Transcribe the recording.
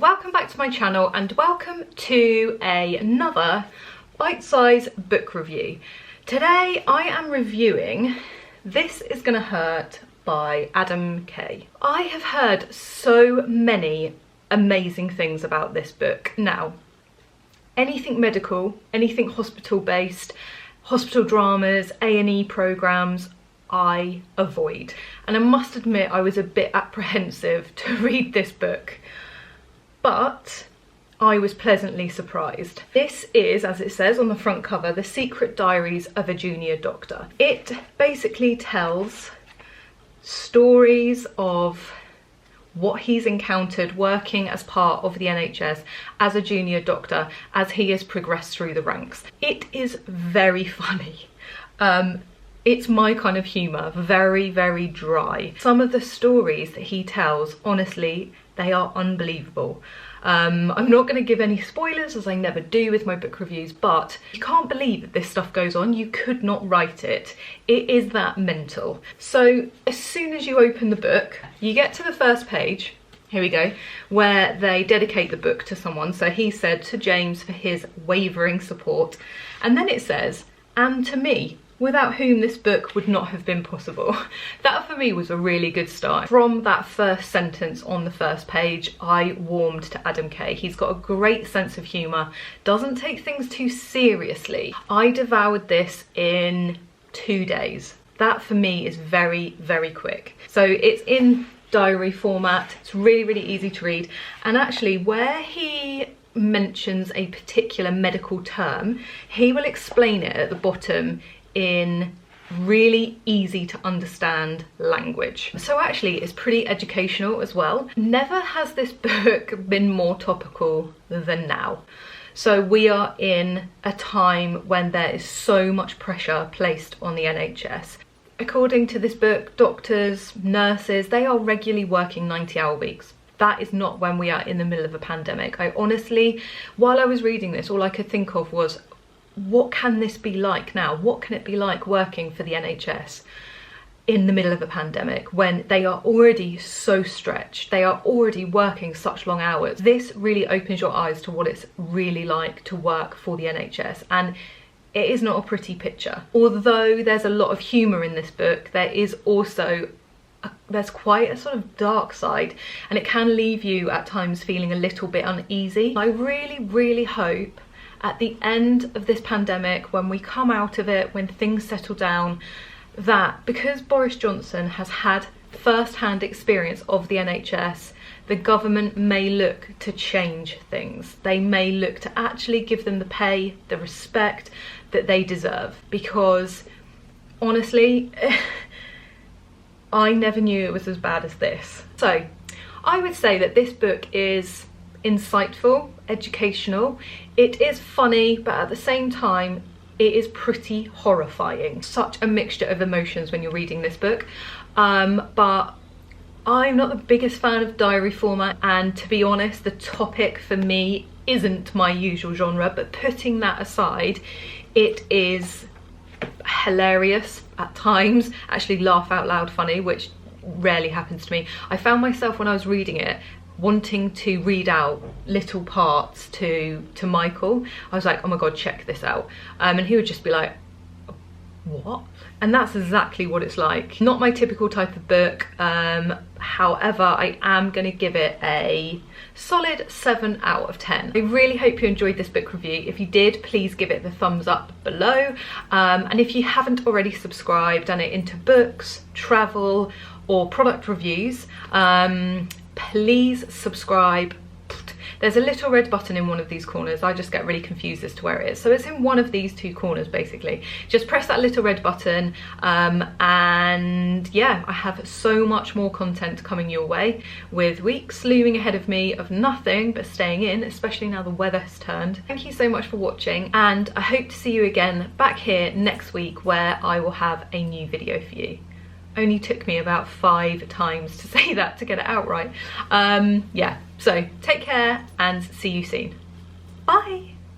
Welcome back to my channel and welcome to another bite-sized book review. Today I am reviewing This Is Gonna Hurt by Adam Kay. I have heard so many amazing things about this book. Now, anything medical, anything hospital-based, hospital dramas, A&E programmes, I avoid. And I must admit I was a bit apprehensive to read this book, but I was pleasantly surprised. This is, as it says on the front cover, The Secret Diaries of a Junior Doctor. It basically tells stories of what he's encountered working as part of the NHS as a junior doctor as he has progressed through the ranks. It is very funny. It's my kind of humour, very, very dry. Some of the stories that he tells, honestly, they are unbelievable. I'm not going to give any spoilers, as I never do with my book reviews, but you can't believe that this stuff goes on. You could not write it. It is that mental. So as soon as you open the book, you get to the first page, here we go, where they dedicate the book to someone. So he said to James for his wavering support. And then it says, and to me, without whom this book would not have been possible. That for me was a really good start. From that first sentence on the first page, I warmed to Adam Kay. He's got a great sense of humour, doesn't take things too seriously. I devoured this in 2 days. That for me is very, very quick. So it's in diary format, it's really, really easy to read. And actually where he mentions a particular medical term, he will explain it at the bottom in really easy to understand language. So actually it's pretty educational as well. Never has this book been more topical than now. So we are in a time when there is so much pressure placed on the NHS. According to this book, doctors, nurses, they are regularly working 90-hour weeks. That is not when we are in the middle of a pandemic. I honestly, while I was reading this, all I could think of was, what can this be like now? What can it be like working for the NHS in the middle of a pandemic when they are already so stretched? They are already working such long hours. This really opens your eyes to what it's really like to work for the NHS, and it is not a pretty picture. Although there's a lot of humour in this book, there is also there's quite a sort of dark side, and it can leave you at times feeling a little bit uneasy. I really, really hope at the end of this pandemic, when we come out of it, when things settle down, that because Boris Johnson has had first-hand experience of the NHS, the government may look to change things. They may look to actually give them the pay, the respect that they deserve. Because honestly, I never knew it was as bad as this. So I would say that this book is insightful, educational, it is funny, but at the same time it is pretty horrifying. Such a mixture of emotions when you're reading this book, but I'm not the biggest fan of diary format, and to be honest, the topic for me isn't my usual genre, but putting that aside, it is hilarious at times, actually laugh out loud funny, which rarely happens to me. I found myself when I was reading it wanting to read out little parts to Michael. I was like, oh my god, check this out, and he would just be like, what? And that's exactly what it's like. Not my typical type of book, however I am going to give it a solid 7 out of 10. I really hope you enjoyed this book review. If you did, please give it the thumbs up below, and if you haven't already subscribed and are into books, travel or product reviews, please subscribe. There's a little red button in one of these corners. I just get really confused as to where it is. So it's in one of these two corners basically. Just press that little red button, and yeah, I have so much more content coming your way, with weeks looming ahead of me of nothing but staying in, especially now the weather has turned. Thank you so much for watching, and I hope to see you again back here next week, where I will have a new video for you. Only took me about 5 times to say that to get it out right. Yeah, so take care and see you soon. Bye.